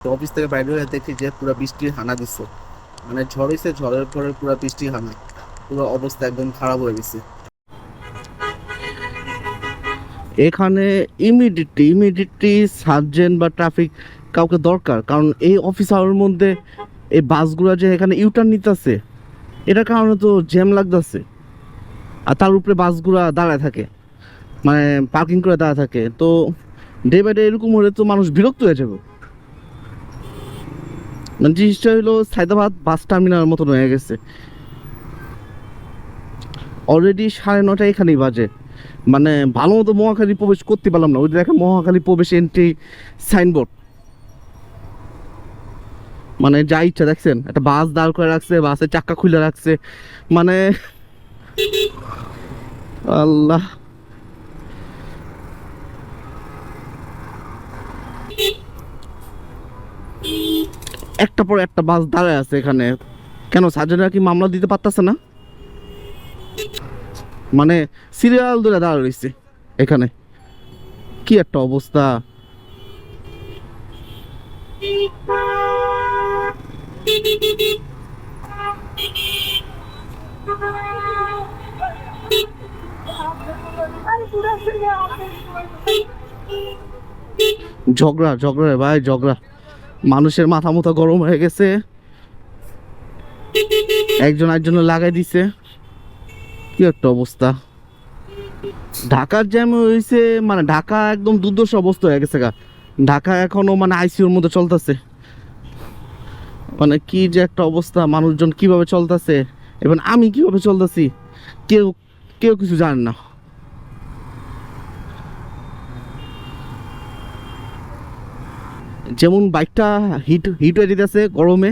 তো অফিস থেকে বাইরে হয়ে দেখি যে পুরো বৃষ্টির হানা দিচ্ছে। মানে ঝড় হয়েছে, ঝড়ের পরে পুরো বৃষ্টি হানা, পুরো অবস্থা একদম খারাপ হয়ে গেছে এখানে। ইমিডিয়েটলি সার্জেন্ট বা ট্রাফিক কাউকে দরকার, কারণ এই অফিস আওয়ারের মধ্যে এই বাসগুলো যে এখানে ইউটার্ন নিতেছে, এটার কারণে তো জ্যাম লাগতেছে। আর তার উপরে বাসগুলা দাঁড়ায় থাকে, মানে পার্কিং করে দাঁড়ায় থাকে। তো ডে বাই ডে এরকম হলে তো মানুষ বিরক্ত হয়ে যাবে। মানে জিনিসটা হলো সায়দাবাদ বাস টার্মিনাল মতন হয়ে গেছে। অলরেডি 9:30 এখানেই বাজে। মানে ভালো মতো মহাখালী প্রবেশ করতে পারলাম না। ওই দেখেন মহাখালী প্রবেশ এন্ট্রি সাইনবোর্ড, মানে যা ইচ্ছা দেখছেন, একটা বাস দাঁড় করে রাখছে, বাসের চাক্কা খুলে রাখছে। মানে আল্লাহ, একটা পর একটা বাস দাঁড়ায় আছে এখানে। কেন সার্জেনরা কি মামলা দিতে পারতেছে না? মানে সিরিয়াল ধরে দাঁড়া রয়েছে এখানে, কি একটা অবস্থা। ঝগড়া ঝগড়া রে ভাই, ঝগড়া। মানুষের মাথা মুথা গরম হয়ে গেছে, একজন একজনের লাগাই দিছে, কি একটা অবস্থা। ঢাকার জ্যাম হয়েছে, মানে ঢাকা একদম দুর্দশা অবস্থা হয়ে গেছে গা। ঢাকা এখনো মানে আইসিইউর মধ্যে চলতেছে। মানে কি যে একটা অবস্থা, মানুষজন কিভাবে চলতেছে এবং আমি কিভাবে চলতেছি, কেউ কেউ কিছু জানে না। যেমন বাইকটা হিট হিট হয়ে যেতেছে গরমে,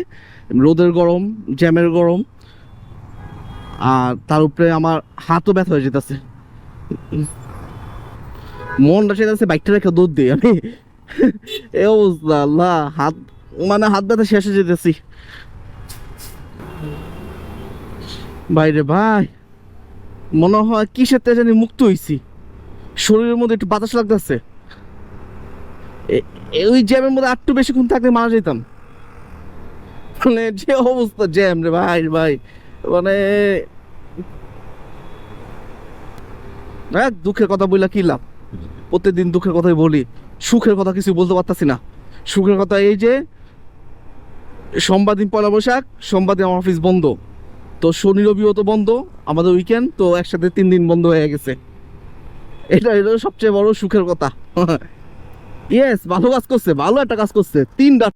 রোদের গরম, জ্যামের গরম, আর তার উপরে আমার হাতও ব্যথা হয়ে যেতেছে। মনটা চাইতেছে বাইকটা রেখে দৌড় দিই আমি। এ অবস্থা, আল্লাহ, হাত, মানে হাত ব্যথা শেষ হয়ে যেতেছি। বাইরে ভাই, মনে হয় কিসের থেকে জানি মুক্ত হইছি, শরীরের মধ্যে একটু বাতাস লাগতেছে। ওই জ্যামের মধ্যে একটু বেশিক্ষণ থাকলে মারা যেতাম। মানে যে অবস্থা জ্যাম রে ভাই ভাই, মানে দুঃখের কথা বললা কি লাভ? প্রত্যেকদিন দুঃখের কথাই বলি, সুখের কথা কিছু বলতে পারতাছি না। সুখের কথা এই যে সোমবার দিন পয়লা বৈশাখ, সোমবার দিন আমার অফিস বন্ধ। তো শনি রবিও তো বন্ধ, আমাদের উইকেন্ড তো একসাথে 3 দিন বন্ধ হয়ে গেছে। এটা হলো সবচেয়ে বড় সুখের কথা। ইয়েস, ভালো কাজ করছে, ভালো একটা কাজ করছে। 3 রাত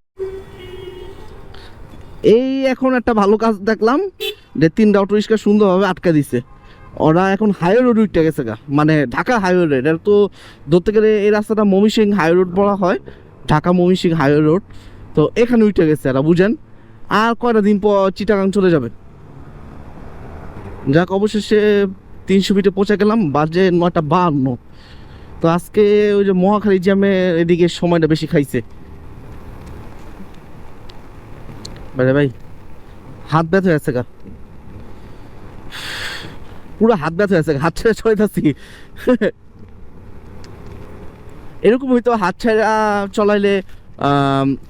এই এখন একটা ভালো কাজ দেখলাম, যে 3টা অটো রিক্সা সুন্দরভাবে আটকা দিছে। ওরা এখন হাইওয়ে রোড উঠে গেছে গা, মানে ঢাকা হাইওয়ে রোড। এটা তো ধরতে গেলে এই রাস্তাটা ময়মনসিংহ হাইওয়ে রোড বলা হয়, ঢাকা ময়মনসিংহ হাইওয়ে রোড। তো এখানে উঠে গেছে এরা, বুঝেন। আর কয়টা দিন পর চিটাগাং চলে যাবে। যাক, অবশেষে 300 ফিটে পৌঁছে গেলাম, বাজে 9:52। তো আজকে ওই যে মহাখালী জ্যামে এদিকে সময়টা বেশি খাইছে। ভাই ভাই, হাত ব্যথা হয়ে গেছে গা, পুরো হাত ব্যথা হয়ে গেছে, হাত ছেড়ে চলাইতেছি। এরকম হয়তো হাত ছেড়া চলাইলে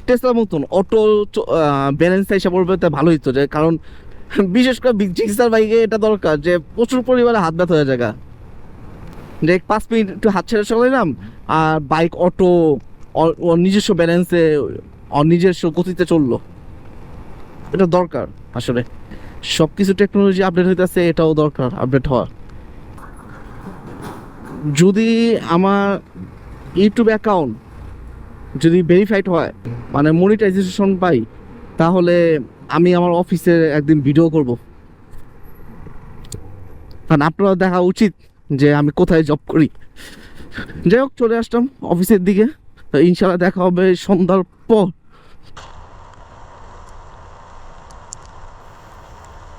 টেসলার মতন অটো ব্যালেন্স হিসাব করবে, তো ভালো হইতো। যে কারণ বিশেষ করে জিক্সার বাইকে এটা দরকার, যে প্রচুর পরিমাণে হাত ব্যথা হয়ে যায়। যে 5 মিনিট একটু হাত ছেড়ে চলাইলাম, আর বাইক অটো ওর নিজস্ব ব্যালেন্সে, ওর নিজস্ব গতিতে চললো। এটা দরকার আসলে। সব কিছু টেকনোলজি আপডেট হইতেছে, এটাও দরকার আপডেট হওয়া। যদি আমার ইউটিউব অ্যাকাউন্ট যদি ভেরিফাইড হয়, মানে মনিটাইজেশন পাই, তাহলে আমি আমার অফিসে একদিন ভিডিও করব। কারণ আপনারা দেখা উচিত যে আমি কোথায় জব করি। যাই হোক, চলে আসলাম অফিসের দিকে। তো ইনশাল্লাহ দেখা হবে সন্ধ্যার পর।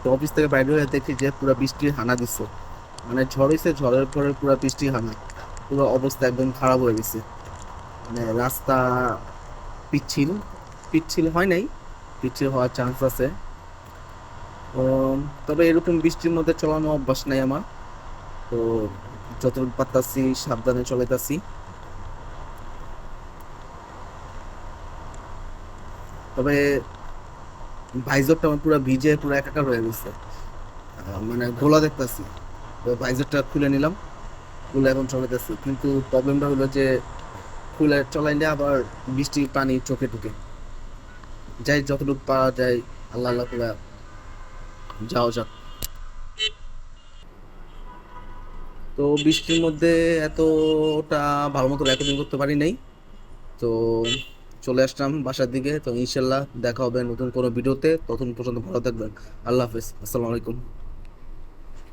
তো অফিস থেকে বাইরে হয়ে দেখি যে পুরো বৃষ্টির হানা দিচ্ছে। মানে ঝড় হয়েছে, ঝড়ের পরে পুরো বৃষ্টি হানা, পুরো অবস্থা একদম খারাপ হয়ে গেছে। মানে রাস্তা পিচ্ছিল, পিচ্ছিল হয় নাই, পিচ্ছিল হওয়ার চান্স আছে। তবে এরকম বৃষ্টির মধ্যে চলানো অভ্যাস নাই আমার। তো যতটুকু পারতাছি সাবধানে চলাইতাছি। তবে ভাইজরটা আমার পুরো ভিজে পুরো একাকার হয়ে গেছে, মানে গোলা দেখতেছি। তো ভাইজরটা খুলে নিলাম, খুলে এখন চলাইতেছি, কিন্তু প্রবলেমটা হলো যে খুলে চলাইলে আবার বৃষ্টির পানি চোখে ঢুকে। যাই যতটুকু পারা যায়, আল্লাহ আল্লাহ করে যাও যাক। তো বৃষ্টির মধ্যে এতটা ভালো মতো রেকর্ডিং করতে পারি নাই। তো চলে আসলাম বাসার দিকে। তো ইনশাল্লাহ দেখা হবে নতুন কোনো ভিডিওতে, ততক্ষণ পর্যন্ত ভালো থাকবেন। আল্লাহ হাফেজ, আসসালামু আলাইকুম।